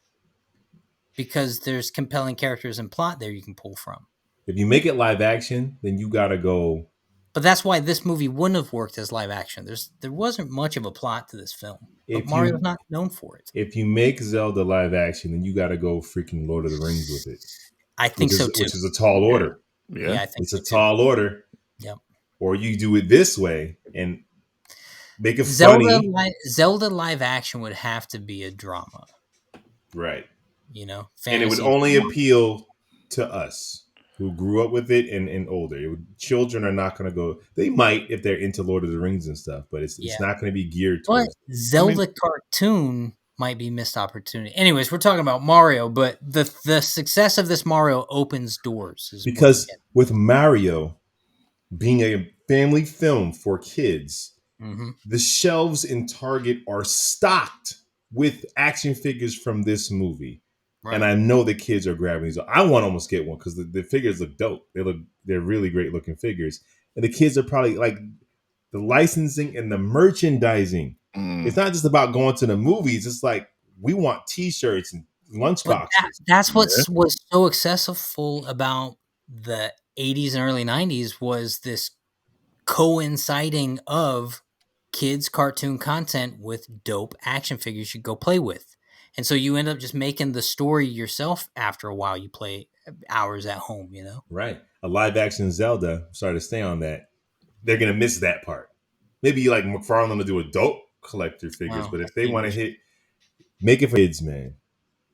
because there's compelling characters and plot there you can pull from.
If you make it live action, then you gotta go.
But that's why this movie wouldn't have worked as live action. There wasn't much of a plot to this film, but
If
Mario's
you
not known for it.
if you make Zelda live action, then you gotta go freaking Lord of the Rings with it,
I think so too.
which is a tall
Yeah.
order.
Yeah.
Yeah, I think
It's
so
a
too.
tall order.
Yep.
Or you do it this way and make it funny,
Zelda live action would have to be a drama,
right? And it would
fantasy
only
drama.
appeal to us who grew up with it and older. Children are not going to go. They might if they're into Lord of the Rings and stuff, but it's
Yeah.
not going to be geared
But
towards.
I mean,
Zelda cartoon might be missed opportunity. Anyways, we're talking about Mario, but the success of this Mario opens doors is what I'm
Because
getting.
with Mario being a family film for kids,
Mm-hmm.
the shelves in Target are stocked with action figures from this movie. And
Right.
I know the kids are grabbing these. I want to almost get one because the figures look dope. They're really great looking figures. And the kids are probably like the licensing and the merchandising. It's
mm,
not just about going to the movies. It's like we want T-shirts and lunch
But
boxes.
that's what
yeah.
was so accessible about the 80s and early 90s was this coinciding of kids cartoon content with dope action figures you go play with. And so you end up just making the story yourself after a while. You play hours at home.
Right. A live action Zelda. Sorry to stay on that. They're gonna miss that part. Maybe like McFarlane to do adult collector figures,
Wow,
but
I
if they
see
want
what
to
you
hit Make it for kids, man.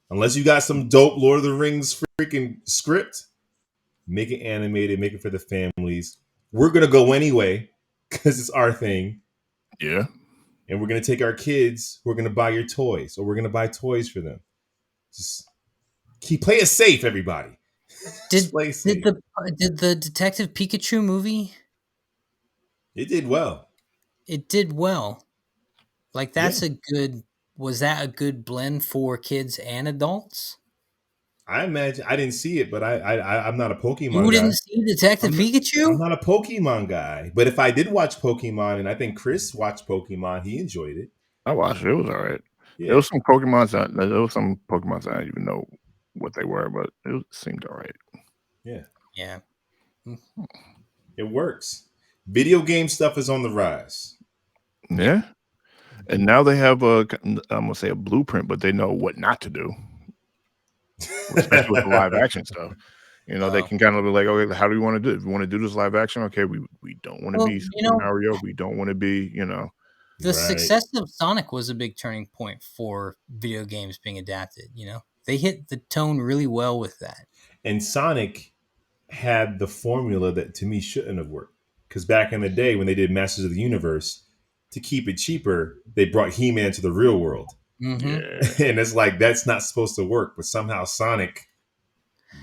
Unless you got some dope Lord of the Rings freaking script, make it animated, make it for the families. We're gonna go anyway because it's our thing,
Yeah.
and we're gonna take our kids. We're gonna buy your toys, or we're gonna buy toys for them. Just play it safe, everybody. Just
Did
play
did
safe.
the Detective Pikachu movie?
It did well.
It did well. Like
Yeah,
that's a good. Was that a good blend for kids and adults?
I imagine. I didn't see it, but I'm not a
You
Pokemon
didn't
guy.
see Detective
I'm not, I'm
Pikachu?
not a Pokemon guy. But if I did watch Pokemon, and I think Chris watched Pokemon, he enjoyed it.
I watched it. It was all right. There
Yeah,
was some Pokemon I didn't even know what they were, but seemed all right.
yeah,
Yeah.
it works. Video game stuff is on the rise.
Yep.
Yeah. And now they have I'm gonna say a blueprint, but they know what not to do, especially with the live action stuff. You know, they
Oh.
can kind of be like, okay, how do we want to do it? If we want to do this live action, okay, we don't want to
Well,
be Super Mario, we don't want to be,
the
Right.
success of Sonic was a big turning point for video games being adapted. They hit the tone really well with that.
And Sonic had the formula that to me shouldn't have worked. Because back in the day when they did Masters of the Universe, to keep it cheaper, they brought He-Man to the real world.
Mm-hmm.
Yeah.
And it's like that's not supposed to work, but somehow Sonic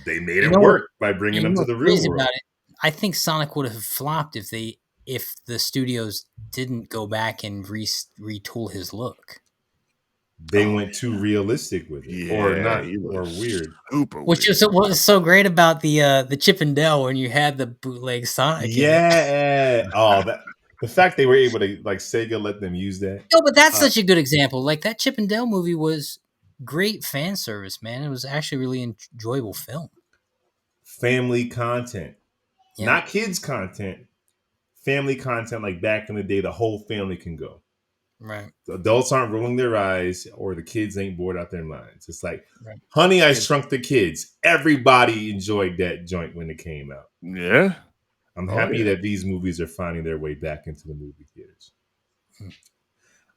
they made
You
it
know what?
work by bringing
You
them
know
to
what's
the real
crazy
world.
about it? I think Sonic would have flopped if the studios didn't go back and retool his look.
They
Oh
went too realistic with it, or
yeah,
not,
he
or
looks
weird.
super
Which
weird.
is what was so great about the Chip and Dale when you had the bootleg Sonic in it.
Yeah. Oh, that the fact they were able to like Sega let them use that.
No, but that's
Uh,
such a good example. Like that Chip and Dale movie was great fan service, man. It was actually a really enjoyable film.
family content,
Yeah,
not kids content. Family content, like back in the day, the whole family can go.
right,
The adults aren't rolling their eyes, or the kids ain't bored out their minds. It's like,
right.
Honey, I
Good.
Shrunk the Kids. Everybody enjoyed that joint when it came out.
Yeah.
I'm
Oh
happy
yeah.
that these movies are finding their way back into the movie theaters.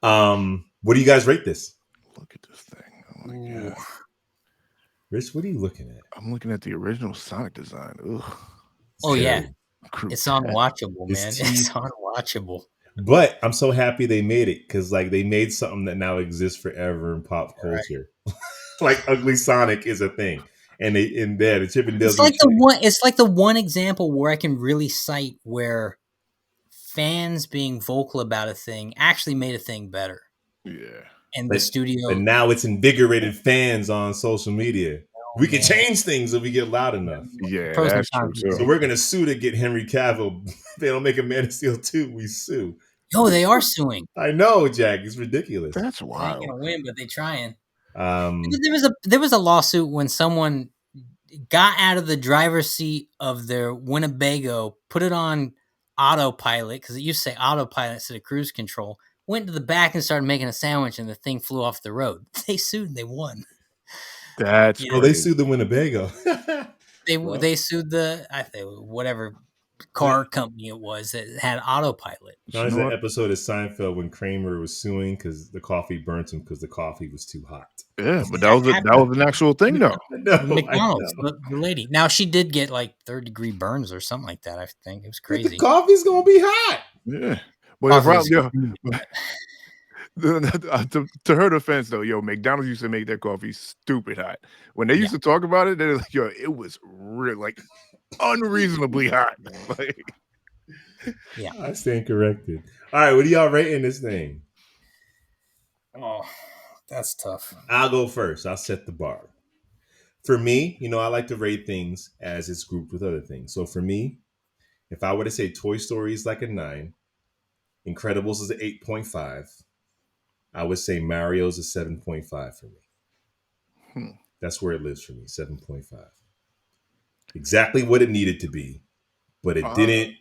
Hmm.
What do you guys rate this?
Look at this thing. Oh my
Ooh.
god.
Rich, what are you looking at?
I'm looking at the original Sonic design. Ugh.
It's
Oh yeah,
terrible.
it's
Grotesque.
unwatchable,
His
man. It's
teeth.
unwatchable.
But I'm so happy they made it because like they made something that now exists forever in pop
Right.
culture. Like Ugly Sonic is a thing. And the Chip and Dale's
It's
gonna
like the
keep
one. It's like the one example where I can really cite where fans being vocal about a thing actually made a thing better,
Yeah.
and the
but
studio.
now it's invigorated fans on social media.
Oh
We can
man,
change things if we get loud enough.
Yeah,
pros and
that's true
cons of
too.
So
both.
we're gonna sue to get Henry Cavill. If they don't make a Man of Steel 2, we sue.
Yo, they are suing.
I know, Jack. It's ridiculous.
That's
They ain't
wild.
gonna win, but they trying.
Um,
There was a lawsuit when someone got out of the driver's seat of their Winnebago, put it on autopilot because it used to say autopilot instead of cruise control. Went to the back and started making a sandwich, and the thing flew off the road. They sued and they won.
That's
You
oh,
know,
they
crazy.
sued the Winnebago.
they
Well,
they sued I think whatever
that,
car company it was that had autopilot.
But
now
you
there's
know
that
what?
episode of Seinfeld when Kramer was suing because the coffee burnt him because the coffee was too hot.
Yeah, but
That
that
happened
was an actual thing though.
I
with
know, I
McDonald's.
know.
The lady now she did get like third-degree burns or something like that. I think it was
But the
crazy.
coffee's gonna be hot.
Yeah. But the
Coffee
problem,
was
yeah,
extremely
to her defense though, yo, McDonald's used to make their coffee stupid hot. When they
Yeah.
used to talk about it, they're like, yo, it was real like unreasonably hot. Like,
Yeah.
I stand corrected. All right, what are y'all rating this thing?
Oh, that's tough.
I'll go first. I'll set the bar. For me, I like to rate things as it's grouped with other things. So for me, if I were to say Toy Story is like a 9, Incredibles is an 8.5, I would say Mario's a 7.5 for me.
hmm,
That's where it lives for me, 7.5. Exactly what it needed to be, but it
uh,
didn't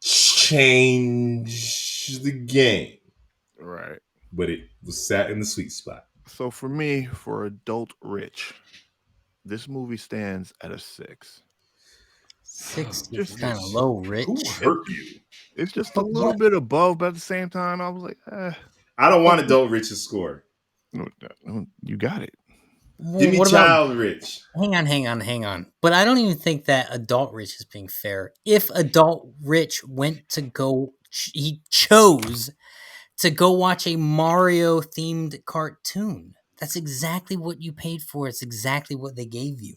change the game.
right.
But it was sat in the sweet spot.
So for me, for adult rich, this movie stands at a 6.
6 is
Just
kind of
Rich,
low,
who
Rich.
hurt you?
it's just a
But
little
what?
bit above, but at the same time, I was like,
I don't
but
want adult Rich's score.
You got it.
Give me
What about
Child Rich.
hang on. But I don't even think that Adult Rich is being fair. If Adult Rich went to go, he chose to go watch a Mario themed cartoon. That's exactly what you paid for. It's exactly what they gave you.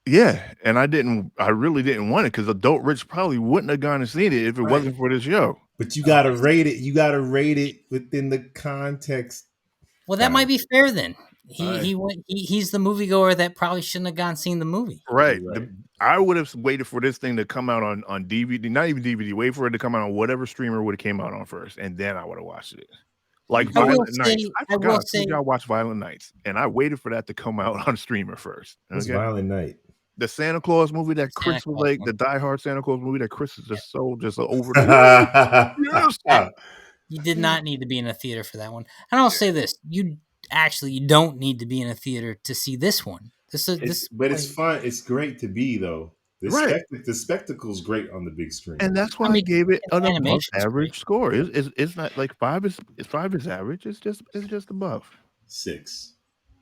Yeah, and I really didn't want it because Adult Rich probably wouldn't have gone and seen it if it
Right.
wasn't for this show.
But you gotta rate it. You gotta rate it within the context.
Well, that might be fair then.
Fine.
He's the moviegoer that probably shouldn't have gone seen the movie.
Right.
You're right.
I would have waited for this thing to come out on DVD, not even DVD, wait for it to come out on whatever streamer would have came out on first, and then I would have watched it. Like
I will
Violent Nights. I
I will
forgot. I
say,
told y'all watch Violent Nights, and I waited for that to come out on streamer first.
It's
Okay.
Violent Night.
The Santa Claus movie that
Santa
Chris was
Claus
like,
one.
the Die Hard Santa Claus movie that Chris is just over the yes.
You did not need to be in a theater for that one. And I'll say this: you don't need to be in a theater to see this one.
But it's fun. It's great to be though.
Right.
The spectacle's great on the big screen.
And that's why I gave it an above average score. It's not like 5 is average. It's just above
6.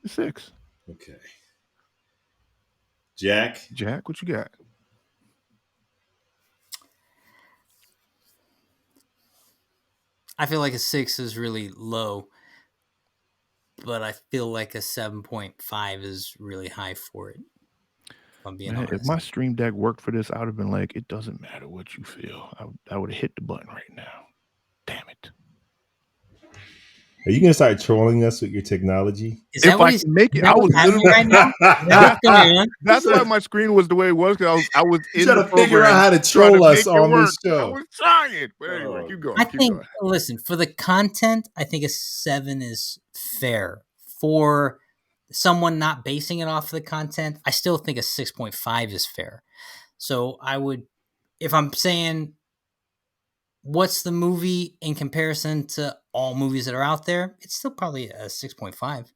6.
Okay. Jack,
what you got?
I feel like a 6 is really low, but I feel like a 7.5 is really high for it. If I'm being honest.
If my Stream Deck worked for this, I would have been like, it doesn't matter what you feel. I would have hit the button right now. Damn it.
are you gonna start trolling us with your technology?
Is that
If
what
I
he's
can make it, I was
happening
literally
right now? Is that what's going on?
That's why my screen was the way it was, because I was in
trying
the
to figure
program
out how to
trying
troll us
make it
on
work.
this show.
I was trying. But anyway, keep going.
I think, listen, for the content, I think a 7 is fair. For someone not basing it off of the content, I still think a 6.5 is fair. So I would, if I'm saying what's the movie in comparison to all movies that are out there, it's still probably a 6.5.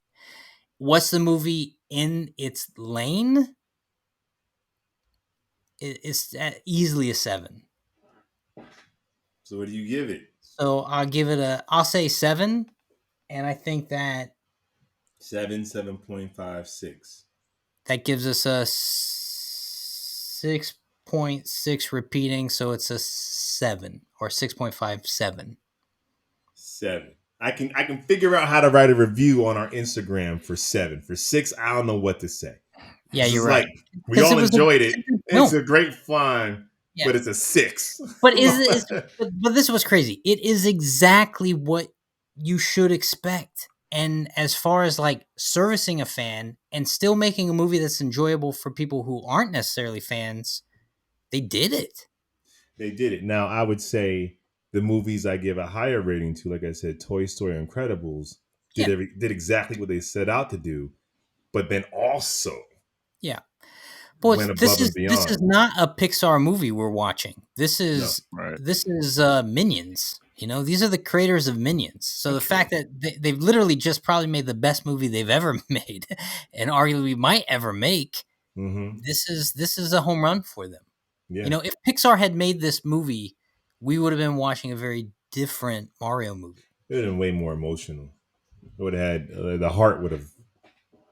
What's the movie in its lane? It's easily a 7.
So what do you give it?
So I'll say 7, and I think that
7.5, 6.
that gives us a 6.6 repeating, so it's a 7 or 6.57.
7. I can figure out how to write a review on our Instagram for 7. For 6, I don't know what to say.
Yeah, you're right.
We all enjoyed it. It's a great fun, but it's a 6.
But but this was crazy. It is exactly what you should expect. And as far as like servicing a fan and still making a movie that's enjoyable for people who aren't necessarily fans, they did it.
They did it. Now, I would say the movies I give a higher rating to, like I said, Toy Story and Incredibles, did exactly what they set out to do, but then also went above and beyond.
This is not a Pixar movie we're watching. This is Minions. You know, these are the creators of Minions. So the fact that they've literally just probably made the best movie they've ever made, and arguably might ever make.
Mm-hmm.
This is a home run for them.
Yeah.
You know, if Pixar had made this movie, we would have been watching a very different Mario movie.
It would have been way more emotional. It would have had the heart would have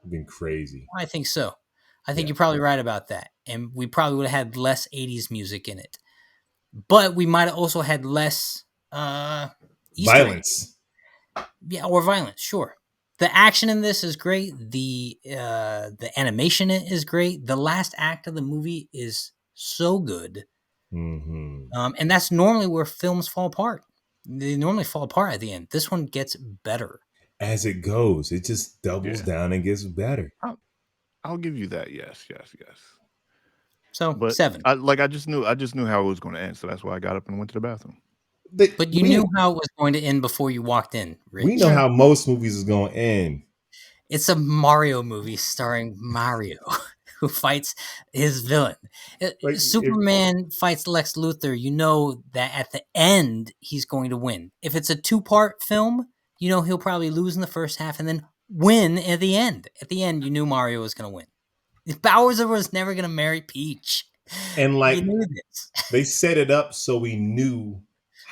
been crazy.
I think so. I think you're probably right about that. And we probably would have had less 80s music in it. But we might have also had less
violence.
Yeah, or violence, sure. The action in this is great. The animation is great. The last act of the movie is so good.
Mm-hmm.
And that's normally where films fall apart. They normally fall apart at the end. This one gets better.
As it goes, it just doubles down and gets better.
I'll give you that. Yes.
So
but
7.
I just knew how it was going to end, so that's why I got up and went to the bathroom.
But you knew how it was going to end before you walked in, Rich.
We know how most movies is going to end.
It's a Mario movie starring Mario, who fights his villain. Superman fights Lex Luthor. You know that at the end, he's going to win. If it's a 2-part film, you know he'll probably lose in the first half and then win at the end. At the end, you knew Mario was going to win. Bowser was never going to marry Peach.
And like,
you knew this.
They set it up so we knew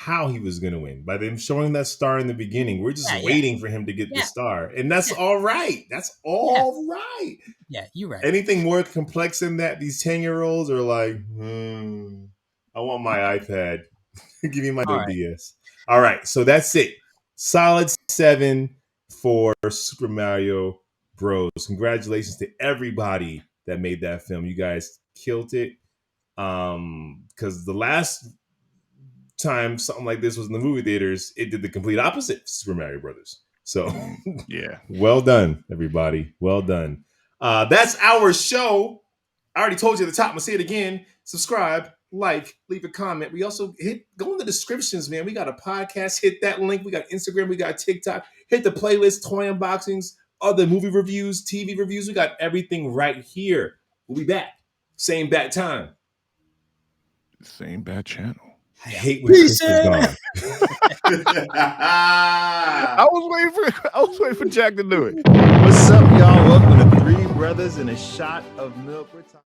how he was going to win by them showing that star in the beginning. We're just waiting for him to get the star, and that's all right. That's all right.
Yeah, you're right.
Anything more complex than that, these 10-year-olds are like, I want my iPad. Give me my BS. All right, so that's it. Solid 7 for Super Mario Bros. Congratulations to everybody that made that film. You guys killed it. Because the last time something like this was in the movie theaters, it did the complete opposite. Super Mario Brothers. So
yeah,
well done, everybody. Well done. That's our show. I already told you at the top. I'm gonna say it again. Subscribe, like, leave a comment. We also go in the descriptions, man. We got a podcast. Hit that link. We got Instagram. We got TikTok. Hit the playlist, toy unboxings, other movie reviews, TV reviews. We got everything right here. We'll be back. Same bad time.
Same bad channel.
I hate when Chris is gone.
I was waiting for Jack to do it.
What's up, y'all? Welcome to Three Brothers and a Shot of Milk. We're talking